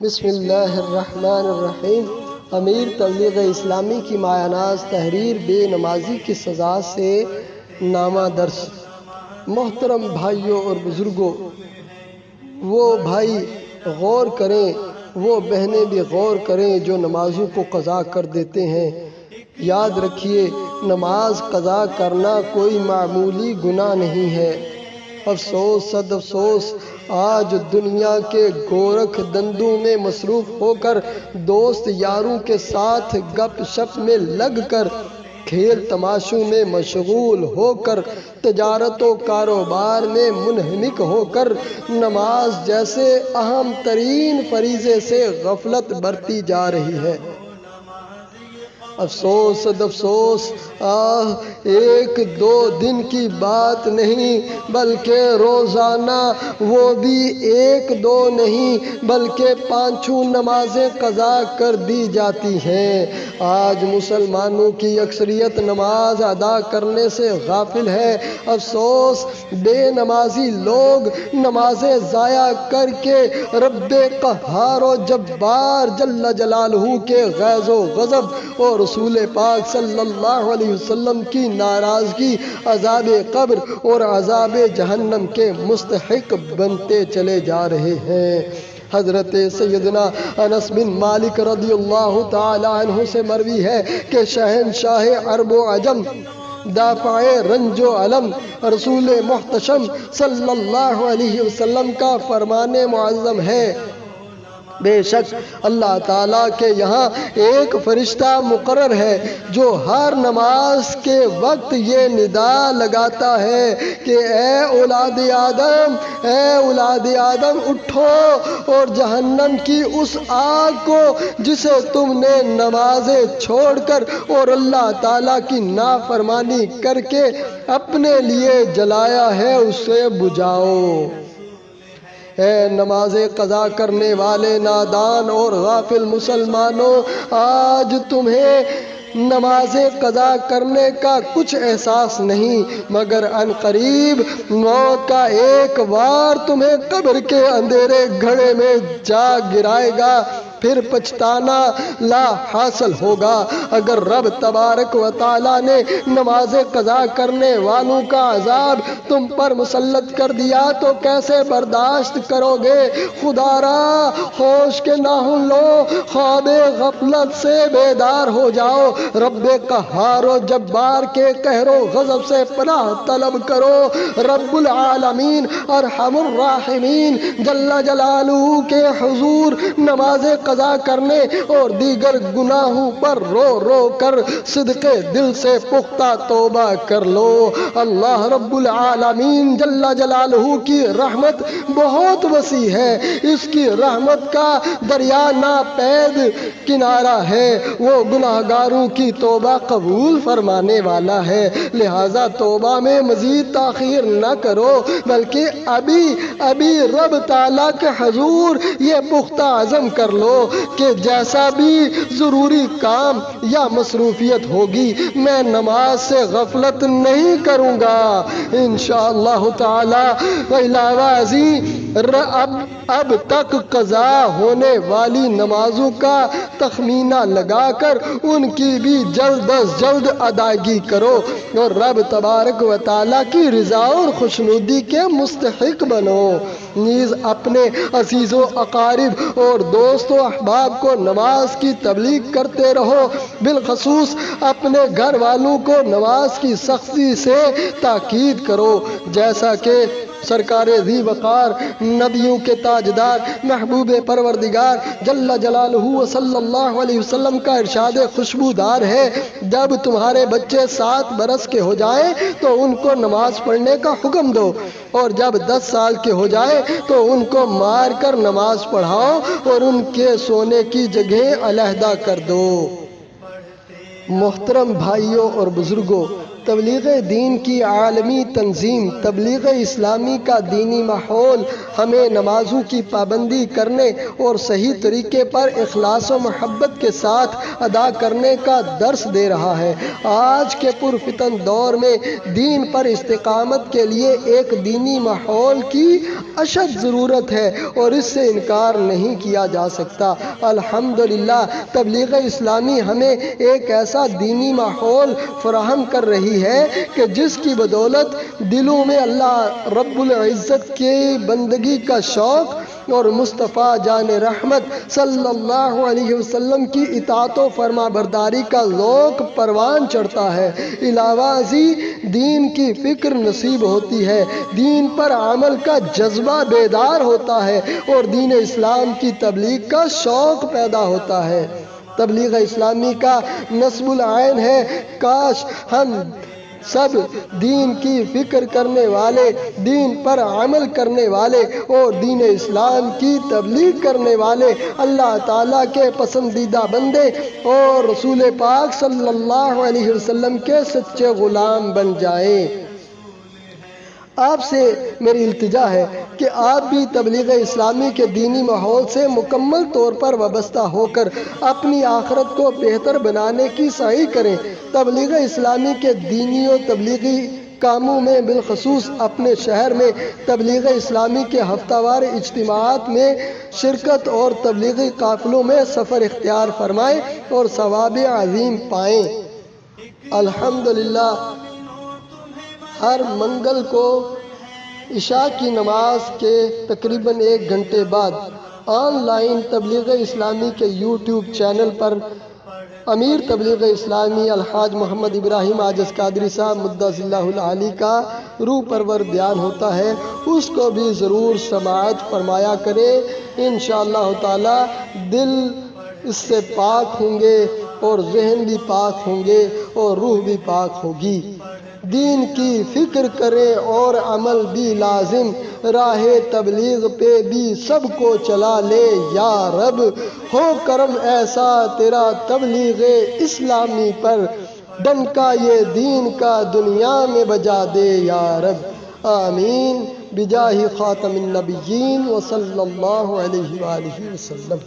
بسم اللہ الرحمن الرحیم۔ امیر تبلیغ اسلامی کی مایہ ناز تحریر بے نمازی کی سزا سے نامہ درس۔ محترم بھائیوں اور بزرگوں، وہ بھائی غور کریں، وہ بہنیں بھی غور کریں جو نمازوں کو قضا کر دیتے ہیں۔ یاد رکھیے، نماز قضا کرنا کوئی معمولی گناہ نہیں ہے۔ افسوس، صد افسوس، آج دنیا کے گورکھ دندوں میں مصروف ہو کر، دوست یاروں کے ساتھ گپ شپ میں لگ کر، کھیل تماشوں میں مشغول ہو کر، تجارت و کاروبار میں منہمک ہو کر، نماز جیسے اہم ترین فریضے سے غفلت برتی جا رہی ہے۔ افسوس، صد افسوس، ایک دو دن کی بات نہیں بلکہ روزانہ، وہ بھی ایک دو نہیں بلکہ پانچوں نمازیں قضا کر دی جاتی ہیں۔ آج مسلمانوں کی اکثریت نماز ادا کرنے سے غافل ہے۔ افسوس، بے نمازی لوگ نمازیں ضائع کر کے رب قہار و جبار جل جلالہ کے غیظ و غضب اور رسول پاک صلی اللہ علیہ وسلم کی ناراضگی، عذاب قبر اور عذاب جہنم کے مستحق بنتے چلے جا رہے ہیں۔ حضرت سیدنا انس بن مالک رضی اللہ تعالی عنہ سے مروی ہے کہ شہنشاہ عرب و عجم، دافع رنج و علم، رسول محتشم صلی اللہ علیہ وسلم کا فرمان معظم ہے، بے شک اللہ تعالیٰ کے یہاں ایک فرشتہ مقرر ہے جو ہر نماز کے وقت یہ ندا لگاتا ہے کہ اے اولاد آدم، اے اولاد آدم، اٹھو اور جہنم کی اس آگ کو جسے تم نے نمازیں چھوڑ کر اور اللہ تعالیٰ کی نافرمانی کر کے اپنے لیے جلایا ہے، اسے بجھاؤ۔ اے نمازیں قضا کرنے والے نادان اور غافل مسلمانوں، آج تمہیں نمازیں قضا کرنے کا کچھ احساس نہیں، مگر عنقریب موت کا ایک وار تمہیں قبر کے اندھیرے گھڑے میں جا گرائے گا، پھر پچھتانا لا حاصل ہوگا۔ اگر رب تبارک و تعالیٰ نے نمازیں قضا کرنے والوں کا عذاب تم پر مسلط کر دیا تو کیسے برداشت کرو گے؟ خدا را ہوش کے ناخن لو، خواب غفلت سے بیدار ہو جاؤ، رب قہار و جبار کے قہر و غضب سے پناہ طلب کرو۔ رب العالمین ارحم الراحمین جل جلالہ کے حضور نمازیں قضا کرنے اور دیگر گناہوں پر رو رو کر صدق دل سے پختہ توبہ کر لو۔ اللہ رب العالمین جل جلالہ کی رحمت بہت وسیع ہے، اس کی رحمت کا دریا ناپید کنارہ ہے، وہ گناہگاروں کی توبہ قبول فرمانے والا ہے، لہذا توبہ میں مزید تاخیر نہ کرو، بلکہ ابھی رب تعالیٰ کے حضور یہ پختہ عزم کر لو کہ جیسا بھی ضروری کام یا مصروفیت ہوگی میں نماز سے غفلت نہیں کروں گا انشاءاللہ تعالی۔ علاوہ ازیں اب تک قضا ہونے والی نمازوں کا تخمینہ لگا کر ان کی بھی جلد از جلد ادائیگی کرو اور رب تبارک و تعالیٰ کی رضا اور خوشنودی کے مستحق بنو۔ نیز اپنے عزیز و اقارب اور دوست و احباب کو نماز کی تبلیغ کرتے رہو، بالخصوص اپنے گھر والوں کو نماز کی سختی سے تاکید کرو، جیسا کہ سرکار ذی وقار، نبیوں کے تاجدار، محبوب پروردگار جل جلالہ صلی اللہ علیہ وسلم کا ارشاد خوشبودار ہے، جب تمہارے بچے 7 برس کے ہو جائیں تو ان کو نماز پڑھنے کا حکم دو، اور جب 10 سال کے ہو جائیں تو ان کو مار کر نماز پڑھاؤ اور ان کے سونے کی جگہیں علیحدہ کر دو۔ محترم بھائیوں اور بزرگوں، تبلیغ دین کی عالمی تنظیم تبلیغ اسلامی کا دینی ماحول ہمیں نمازوں کی پابندی کرنے اور صحیح طریقے پر اخلاص و محبت کے ساتھ ادا کرنے کا درس دے رہا ہے۔ آج کے پرفتن دور میں دین پر استقامت کے لیے ایک دینی ماحول کی اشد ضرورت ہے اور اس سے انکار نہیں کیا جا سکتا۔ الحمدللہ تبلیغ اسلامی ہمیں ایک ایسا دینی ماحول فراہم کر رہی ہے کہ جس کی بدولت دلوں میں اللہ رب العزت کی بندگی کا شوق اور مصطفیٰ جان رحمت صلی اللہ علیہ وسلم کی اطاعت و فرما برداری کا ذوق پروان چڑھتا ہے۔ علاوہ ازیں دین کی فکر نصیب ہوتی ہے، دین پر عمل کا جذبہ بیدار ہوتا ہے اور دین اسلام کی تبلیغ کا شوق پیدا ہوتا ہے۔ تبلیغ اسلامی کا نصب العین ہے، کاش ہم سب دین کی فکر کرنے والے، دین پر عمل کرنے والے اور دین اسلام کی تبلیغ کرنے والے اللہ تعالیٰ کے پسندیدہ بندے اور رسول پاک صلی اللہ علیہ وسلم کے سچے غلام بن جائیں۔ آپ سے میری التجا ہے کہ آپ بھی تبلیغ اسلامی کے دینی ماحول سے مکمل طور پر وابستہ ہو کر اپنی آخرت کو بہتر بنانے کی سعی کریں۔ تبلیغ اسلامی کے دینی و تبلیغی کاموں میں بالخصوص اپنے شہر میں تبلیغ اسلامی کے ہفتہ وار اجتماعات میں شرکت اور تبلیغی قافلوں میں سفر اختیار فرمائیں اور ثواب عظیم پائیں۔ الحمدللہ ہر منگل کو عشاء کی نماز کے تقریباً 1 گھنٹے بعد آن لائن تبلیغ اسلامی کے یوٹیوب چینل پر امیر تبلیغ اسلامی الحاج محمد ابراہیم عاجز قادری صاحب مدثر اللہ العالی کا روح پرور بیان ہوتا ہے، اس کو بھی ضرور سماعت فرمایا کرے۔ انشاءاللہ تعالی دل اس سے پاک ہوں گے اور ذہن بھی پاک ہوں گے اور روح بھی پاک ہوگی۔ دین کی فکر کریں اور عمل بھی لازم، راہ تبلیغ پہ بھی سب کو چلا لے یا رب، ہو کرم ایسا تیرا تبلیغ اسلامی پر، ڈنکا یہ دین کا دنیا میں بجا دے یا رب۔ آمین بجاہ خاتم النبیین وصلی اللہ علیہ وآلہ وسلم۔